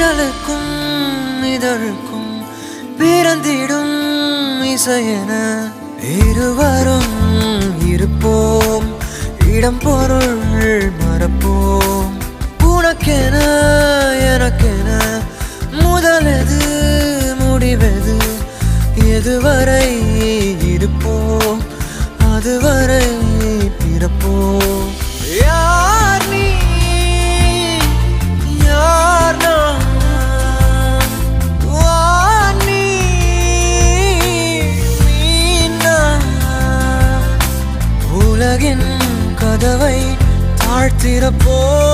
விரலுக்கும் இதழுக்கும் பிறந்திடும் இசையென இருவரும் இருப்போம், இடம் பொருள் மறப்போம். உனக்கென எனக்கென முதலெது முடிவெது, எதுவரை இருப்போம் அதுவரை பிறப்போம். யார் நீ யார் நான், வானி நான். உலகின் கதவை தாழ்த்திறப்போம்.